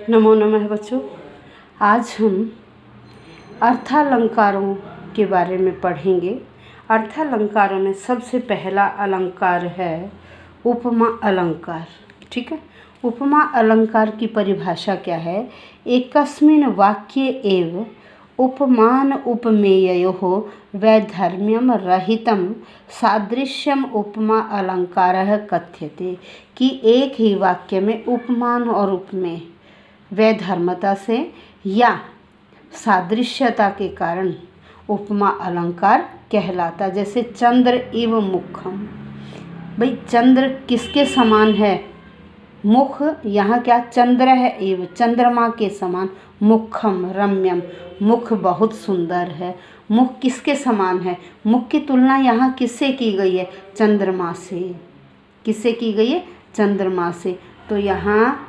नमो नमः बच्चों। आज हम अर्थालंकारों के बारे में पढ़ेंगे। अर्थालंकारों में सबसे पहला अलंकार है उपमा अलंकार। ठीक है, उपमा अलंकार की परिभाषा क्या है? एकस्मिन् वाक्ये एव उपमान उपमेययोः वैधर्म्यं रहितं सादृश्यम उपमा अलंकारः कथ्यते। कि एक ही वाक्य में उपमान और उपमेय वैधर्मता से या सादृश्यता के कारण उपमा अलंकार कहलाता। जैसे चंद्र एवं मुखम, भाई चंद्र किसके समान है? मुख, यहाँ क्या चंद्र है एवं चंद्रमा के समान। मुखम रम्यम, मुख बहुत सुंदर है। मुख किसके समान है? मुख की तुलना यहाँ किससे की गई है? चंद्रमा से। किससे की गई है? चंद्रमा से। तो यहाँ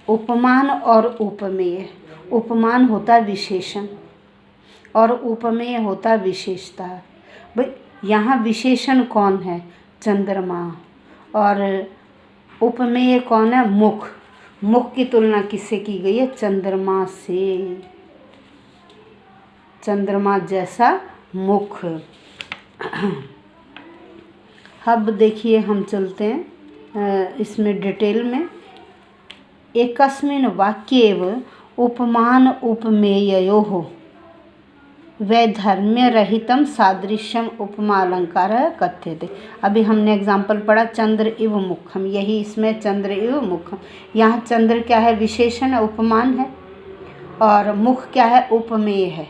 उपमान और उपमेय, उपमान होता विशेषण और उपमेय होता विशेषता। भाई यहाँ विशेषण कौन है? चंद्रमा। और उपमेय कौन है? मुख। मुख की तुलना किससे की गई है? चंद्रमा से। चंद्रमा जैसा मुख। अब देखिए, हम चलते हैं इसमें डिटेल में। एकस्मिन् वाक्येव उपमान उपमेययोः वैधर्म्यरहितं सादृश्यम उपमा अलंकारः कथ्यते। अभी हमने एग्जाम्पल पढ़ा चंद्र इव मुखम, यही इसमें चंद्र इव मुखम। यहाँ चंद्र क्या है? विशेषण है, उपमान है। और मुख क्या है? उपमेय है।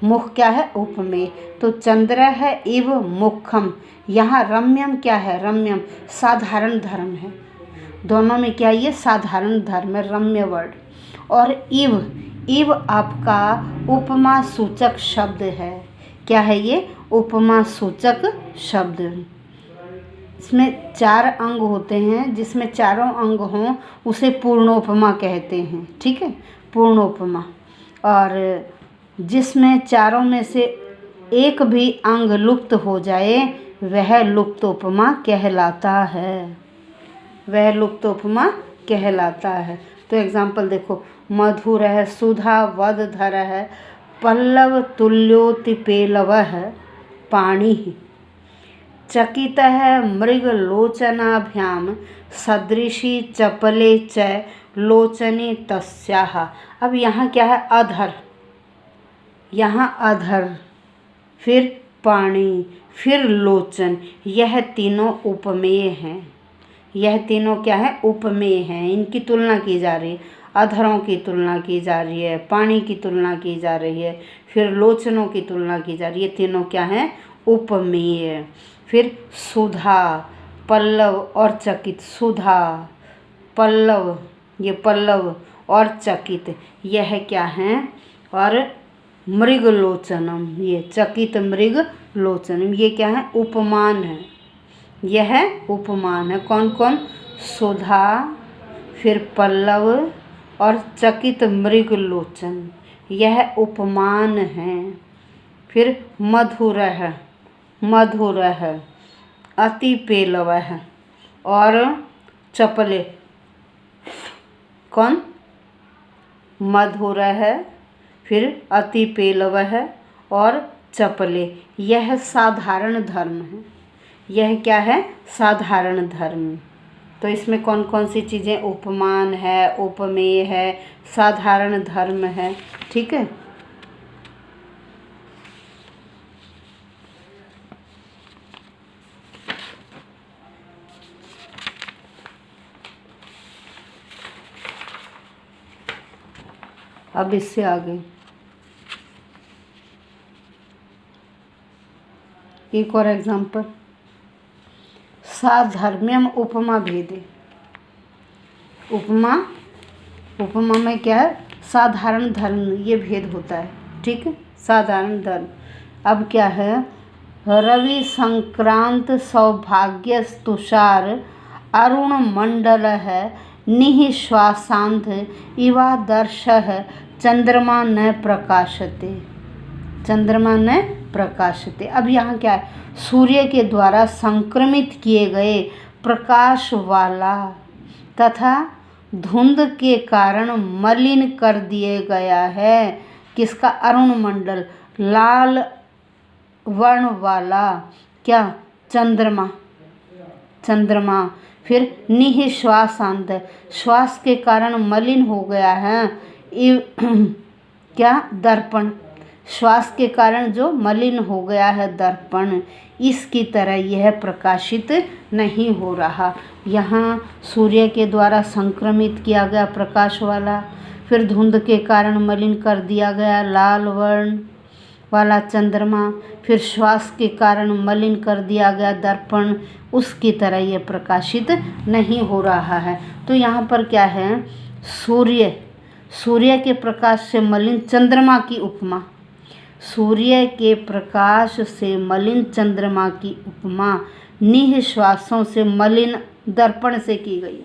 मुख क्या है? उपमेय। तो चंद्र है इव मुखम। यहाँ रम्यम क्या है? रम्यम साधारण धर्म है। दोनों में क्या? ये साधारण धर्म है, रम्य वर्ड। और इव आपका उपमा सूचक शब्द है। क्या है ये? उपमा सूचक शब्द। इसमें 4 अंग होते हैं, जिसमें चारों अंग हों उसे पूर्णोपमा कहते हैं। ठीक है, पूर्णोपमा। और जिसमें चारों में से एक भी अंग लुप्त हो जाए वह लुप्तोपमा कहलाता है। वह लुप्तोपमा कहलाता है। तो एग्जाम्पल देखो, मधुर है सुधा वदधर है पल्लव तुल्योतिपेलवः पाणि चकित है मृगलोचनाभ्याम सदृशी चपले च लोचने तस्याः। अब यहाँ क्या है? अधर। यहाँ अधर, फिर पाणी, फिर लोचन। यह तीनों उपमेय हैं। यह तीनों क्या है? उपमेय हैं। इनकी तुलना की जा रही है। अधरों की तुलना की जा रही है, पानी की तुलना की जा रही है, फिर लोचनों की तुलना की जा रही है। ये तीनों क्या हैं? उपमेय। फिर सुधा, पल्लव और चकित। सुधा, पल्लव, ये पल्लव और चकित, यह क्या हैं? और मृगलोचनम, ये चकित मृग लोचनम, ये क्या है? उपमान है। यह उपमान है। कौन कौन? सुधा, फिर पल्लव और चकित मृगलोचन, यह उपमान है। फिर मधुर है, मधुर है, अति पेलव है और चपले। कौन? मधुर है, फिर अति पेलव है और चपले, यह साधारण धर्म है। यह क्या है? साधारण धर्म। तो इसमें कौन कौन सी चीज़ें? उपमान है, उपमेय है, साधारण धर्म है। ठीक है, अब इससे आगे एक और एग्जाम्पल। साधर्म्यम उपमा भेदे। उपमा में क्या है? साधारण धर्म, ये भेद होता है। ठीक है, साधारण धर्म। अब क्या है? रवि संक्रांत सौभाग्य तुषार अरुण मंडल है निःश्वासांध इवादर्श चंद्रमा न प्रकाशते। चंद्रमा न प्रकाशते। अब यहाँ क्या है? सूर्य के द्वारा संक्रमित किए गए प्रकाश वाला तथा धुंध के कारण मलिन कर दिए गया है किसका? अरुण मंडल, लाल वर्ण वाला क्या? चंद्रमा। फिर निःश्वासांत, श्वास के कारण मलिन हो गया है क्या? दर्पण। श्वास के कारण जो मलिन हो गया है दर्पण, इसकी तरह यह प्रकाशित नहीं हो रहा। यहाँ सूर्य के द्वारा संक्रमित किया गया प्रकाश वाला, फिर धुंध के कारण मलिन कर दिया गया लाल वर्ण वाला चंद्रमा, फिर श्वास के कारण मलिन कर दिया गया दर्पण, उसकी तरह ये प्रकाशित नहीं हो रहा है। तो यहाँ पर क्या है? सूर्य के प्रकाश से मलिन चंद्रमा की उपमा, सूर्य के प्रकाश से मलिन चंद्रमा की उपमा निःश्वासों से मलिन दर्पण से की गई।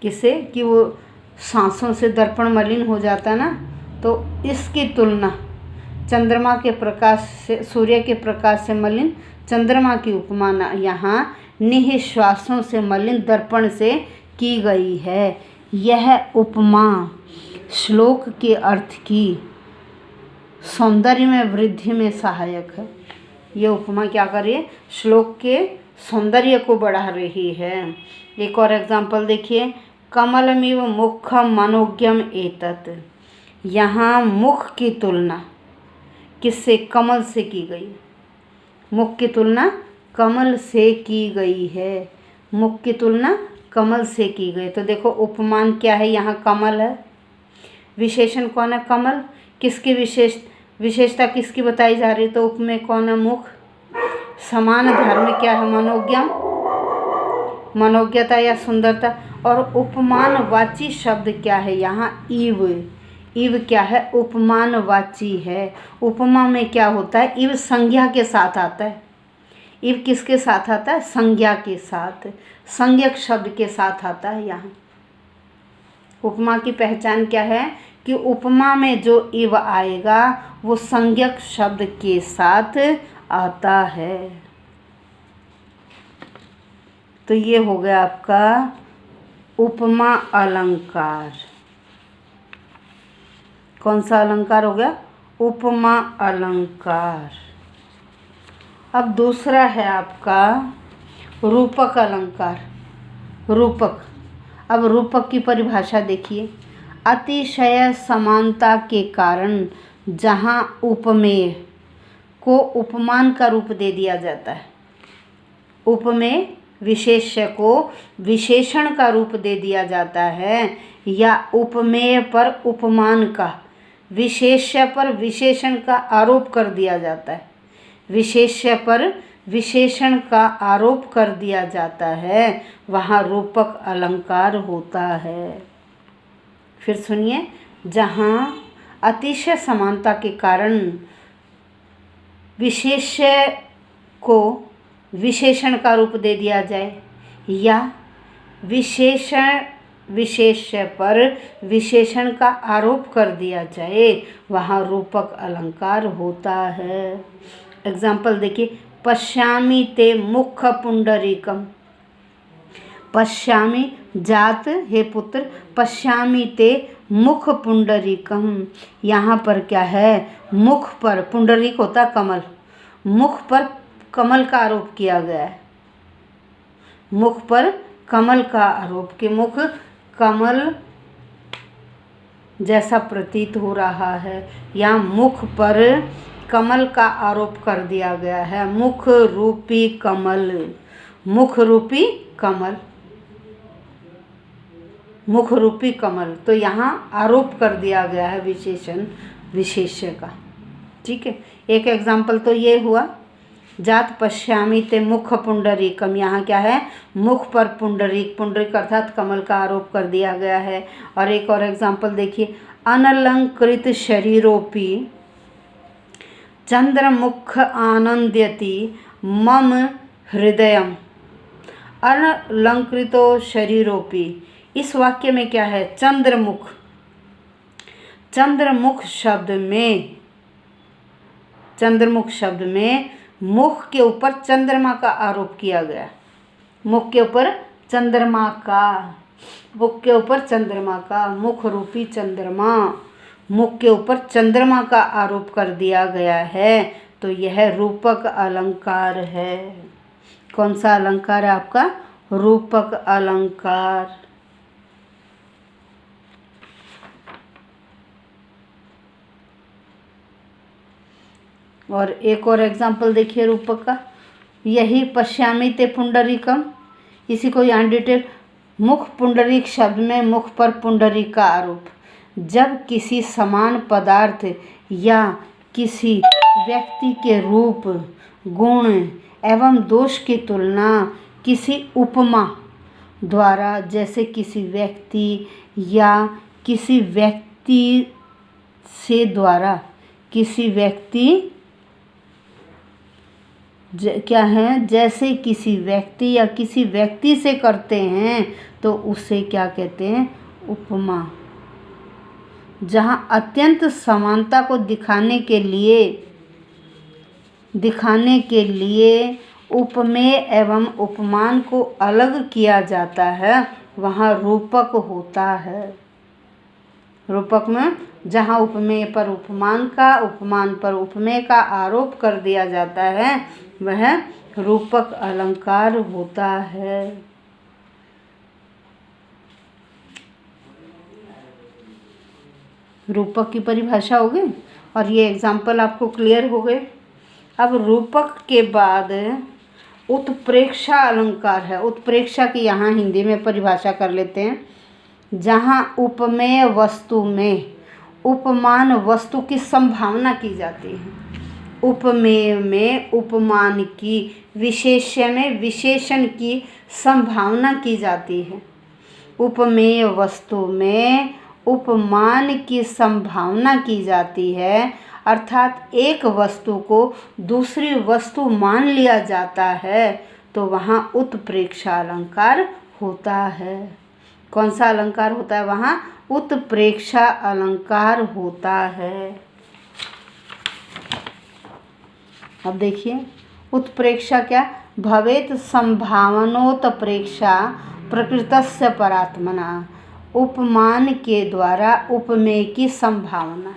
किसे? कि वो सांसों से दर्पण मलिन हो जाता ना, तो इसकी तुलना चंद्रमा के प्रकाश से, सूर्य के प्रकाश से मलिन चंद्रमा की उपमा यहाँ निःश्वासों से मलिन दर्पण से की गई है। यह उपमा श्लोक के अर्थ की सौंदर्य में वृद्धि में सहायक है। ये उपमा क्या कर रही है? श्लोक के सौंदर्य को बढ़ा रही है। एक और एग्जाम्पल देखिए, कमलमिव मुखम मनोज्ञम एतत्। यहाँ मुख की तुलना किससे? कमल से की गई। मुख की तुलना कमल से की गई है। मुख की तुलना कमल से की गई। तो देखो उपमान क्या है? यहाँ कमल है, विशेषण कौन है? कमल। किसकी विशेषता किसकी बताई जा रही है? तो उपमेय कौन है? मुख। समान धर्म क्या है? मनोज्ञम, मनोज्ञता या सुंदरता। और उपमानवाची शब्द क्या है? यहाँ इव। इव क्या है? उपमानवाची है। उपमा में क्या होता है? इव संज्ञा के साथ आता है। इव किसके साथ आता है? संज्ञा के साथ, संज्ञक शब्द के साथ आता है। यहाँ उपमा की पहचान क्या है? कि उपमा में जो इव आएगा वो संज्ञक शब्द के साथ आता है। तो ये हो गया आपका उपमा अलंकार। कौन सा अलंकार हो गया? उपमा अलंकार। अब दूसरा है आपका रूपक अलंकार। रूपक, अब रूपक की परिभाषा देखिए, अतिशय समानता के कारण जहाँ उपमेय को उपमान का रूप दे दिया जाता है, उपमेय विशेष्य को विशेषण का रूप दे दिया जाता है, या उपमेय पर उपमान का, विशेष्य पर विशेषण का आरोप कर दिया जाता है, विशेष्य पर विशेषण का आरोप कर दिया जाता है, वहाँ रूपक अलंकार होता है। फिर सुनिए, जहाँ अतिशय समानता के कारण विशेष्य को विशेषण का रूप दे दिया जाए, या विशेषण विशेष्य पर विशेषण का आरोप कर दिया जाए, वहाँ रूपक अलंकार होता है। एग्जाम्पल देखिए, पश्यामि ते मुख पुंडरीकम। पश्यामि जात हे पुत्र, पश्यामि ते मुख पुंडरीकम। यहाँ पर क्या है? मुख पर, पुंडरीक होता कमल, मुख पर कमल का आरोप किया गया है। मुख पर कमल का आरोप, कि मुख कमल जैसा प्रतीत हो रहा है, या मुख पर कमल का आरोप कर दिया गया है। मुख रूपी कमल, मुख रूपी कमल, मुख रूपी कमल। तो यहाँ आरोप कर दिया गया है विशेषण विशेष्य का। ठीक है, एक एग्जाम्पल तो ये हुआ, जात पश्यामि ते मुख पुंडरीकम। यहाँ क्या है? मुख पर पुंडरीक, पुंडरीक अर्थात कमल का आरोप कर दिया गया है। और एक और एग्जाम्पल देखिए, अनलंकृत शरीरोपि चंद्रमुख आनंद्यति मम हृदयम। अलंकृतो शरीरोपि, इस वाक्य में क्या है? चंद्रमुख। चंद्रमुख शब्द में, चंद्रमुख शब्द में मुख के ऊपर चंद्रमा का आरोप किया गया। मुख के ऊपर चंद्रमा का, मुख के ऊपर चंद्रमा का, मुख रूपी चंद्रमा, मुख के ऊपर चंद्रमा का आरोप कर दिया गया है, तो यह रूपक अलंकार है। कौन सा अलंकार है आपका? रूपक अलंकार। और एक और एग्जाम्पल देखिए रूपक का, यही पश्यामि ते पुंडरीकम, इसी को यहाँ डिटेल, मुख पुंडरीक शब्द में मुख पर पुंडरीक का आरोप। जब किसी समान पदार्थ या किसी व्यक्ति के रूप, गुण एवं दोष की तुलना किसी उपमा द्वारा, जैसे किसी व्यक्ति या किसी व्यक्ति से द्वारा, किसी व्यक्ति क्या है, जैसे किसी व्यक्ति या किसी व्यक्ति से करते हैं तो उसे क्या कहते हैं? उपमा। जहाँ अत्यंत समानता को दिखाने के लिए उपमेय एवं उपमान को अलग किया जाता है, वहाँ रूपक होता है। रूपक में जहाँ उपमेय पर उपमान का, उपमान पर उपमेय का आरोप कर दिया जाता है, वह रूपक अलंकार होता है। रूपक की परिभाषा हो गई और ये एग्जाम्पल आपको क्लियर हो गए। अब रूपक के बाद उत्प्रेक्षा अलंकार है। उत्प्रेक्षा की यहाँ हिंदी में परिभाषा कर लेते हैं, जहाँ उपमेय वस्तु में उपमान वस्तु की संभावना की जाती है। उपमेय में उपमान की, विशेष्य में विशेषण की संभावना की जाती है। उपमेय वस्तु में उपमान की संभावना की जाती है, अर्थात एक वस्तु को दूसरी वस्तु मान लिया जाता है, तो वहाँ उत्प्रेक्षा अलंकार होता है। कौन सा अलंकार होता है वहाँ? उत्प्रेक्षा अलंकार होता है। अब देखिए उत्प्रेक्षा क्या? भवेत संभावनोत्प्रेक्षा प्रकृतस्य परात्मना, उपमान के द्वारा उपमेय की संभावना,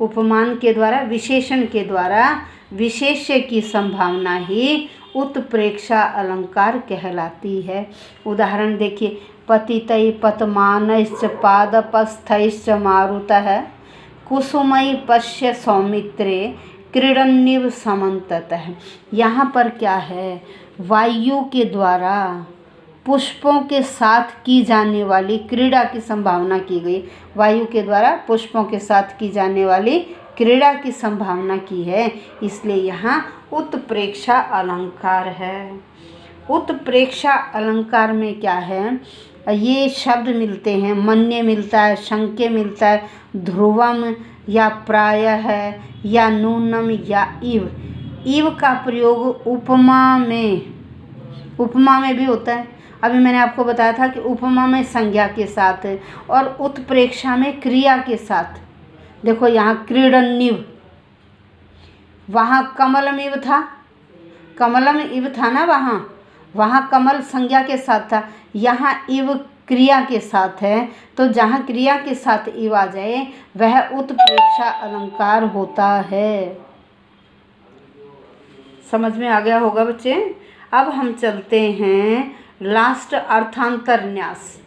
उपमान के द्वारा, विशेषण के द्वारा विशेष्य की संभावना ही उत्प्रेक्षा अलंकार कहलाती है। उदाहरण देखिए, पतितै पतमानश्च पादपस्थैश्च मारुतः कुसुमै पश्य सौमित्रे क्रीडन्निव समन्ततः। यहाँ पर क्या है? वायु के द्वारा पुष्पों के साथ की जाने वाली क्रीड़ा की संभावना की गई। वायु के द्वारा पुष्पों के साथ की जाने वाली क्रीड़ा की संभावना की है, इसलिए यहाँ उत्प्रेक्षा अलंकार है। उत्प्रेक्षा अलंकार में क्या है? ये शब्द मिलते हैं, मन्य मिलता है, शंक्य मिलता है, ध्रुवम या प्रायः है, या नूनम या इव। इव का प्रयोग उपमा में भी होता है। अभी मैंने आपको बताया था कि उपमा में संज्ञा के साथ और उत्प्रेक्षा में क्रिया के साथ। देखो यहाँ क्रीडन्निव, वहाँ कमलम इव था, कमलम इव था ना, वहाँ कमल संज्ञा के साथ था, यहाँ इव क्रिया के साथ है, तो जहाँ क्रिया के साथ इव आ जाए वह उत्प्रेक्षा अलंकार होता है। समझ में आ गया होगा बच्चे। अब हम चलते हैं लास्ट, अर्थांतरन्यास।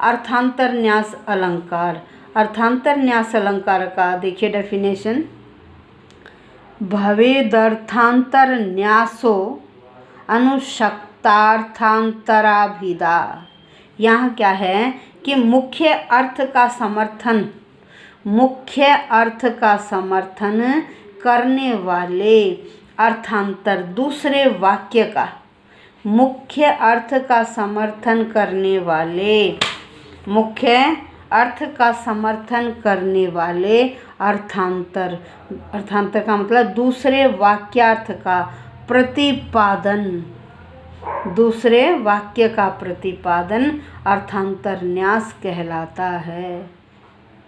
अर्थांतरन्यास अलंकार। अर्थांतरन्यास अलंकार का देखिए डेफिनेशन, भवेदर्थांतरन्यासो अनुशक्तार्थांतराभिधा। यहाँ क्या है कि मुख्य अर्थ का समर्थन करने वाले अर्थांतर, दूसरे वाक्य का मुख्य अर्थ का समर्थन करने वाले अर्थांतर। अर्थांतर का मतलब दूसरे वाक्यार्थ का प्रतिपादन, दूसरे वाक्य का प्रतिपादन अर्थांतरन्यास कहलाता है।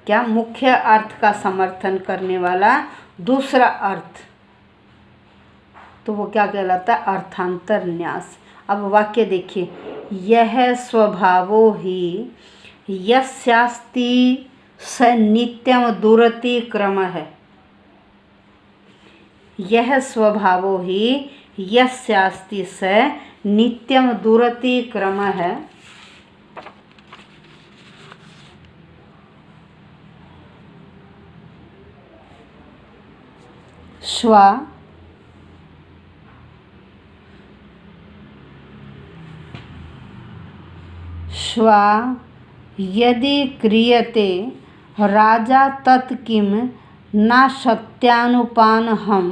क्या? मुख्य अर्थ का समर्थन करने वाला दूसरा अर्थ, तो वो क्या कहलाता है? अर्थांतरन्यास। अब वाक्य देखिए, यह स्वभावो ही यस्यास्ति स नित्यम दुरति क्रम है। यह स्वभावो ही यस्यास्ति स नित्यम दुरति क्रम है। श्वा यदि क्रियते राजा तत् किम न सत्यानुपानहम्।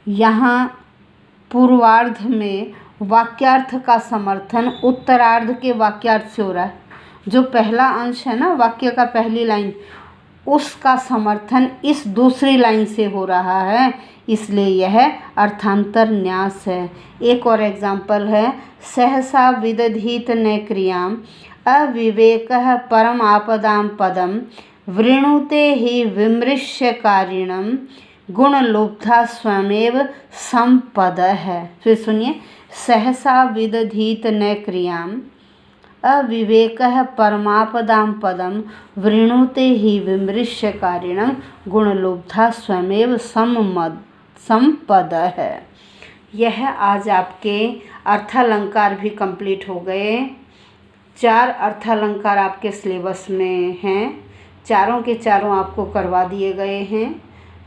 यहाँ पूर्वार्ध में वाक्यार्थ का समर्थन उत्तरार्ध के वाक्यार्थ से हो रहा है। जो पहला अंश है ना वाक्य का, पहली लाइन, उसका समर्थन इस दूसरी लाइन से हो रहा है, इसलिए यह अर्थांतर न्यास है। एक और एग्जाम्पल है, सहसा विदधीत न क्रियाम अविवेकः परम आपदाम पदम वृणुते ही विमृश्यकारिणम गुणलुब्धा स्वयमेव संपद है। फिर सुनिए, सहसा विदधीत न क्रियाम अविवेकः परमापदां पदम वृणुते ही विमृश्यकारिणं गुणलुब्धा स्वयमेव संपद है। यह आज आपके अर्थालंकार भी कंप्लीट हो गए। 4 अर्थालंकार आपके सिलेबस में हैं, चारों के चारों आपको करवा दिए गए हैं।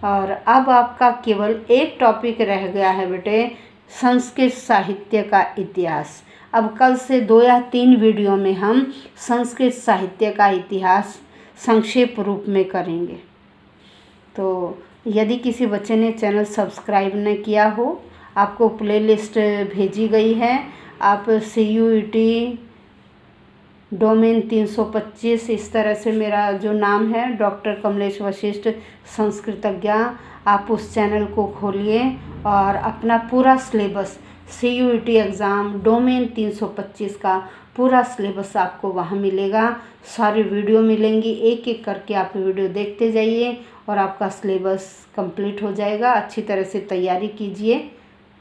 और अब आपका केवल एक टॉपिक रह गया है बेटे, संस्कृत साहित्य का इतिहास। अब कल से 2 या 3 वीडियो में हम संस्कृत साहित्य का इतिहास संक्षेप रूप में करेंगे। तो यदि किसी बच्चे ने चैनल सब्सक्राइब न किया हो, आपको प्लेलिस्ट भेजी गई है। आप CUET डोमेन 325, इस तरह से मेरा जो नाम है डॉक्टर कमलेश वशिष्ठ संस्कृतज्ञ, आप उस चैनल को खोलिए और अपना पूरा सिलेबस CUET एग्ज़ाम डोमेन 325 का पूरा सिलेबस आपको वहाँ मिलेगा। सारी वीडियो मिलेंगी, एक एक करके आप वीडियो देखते जाइए और आपका सिलेबस कंप्लीट हो जाएगा। अच्छी तरह से तैयारी कीजिए।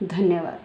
धन्यवाद।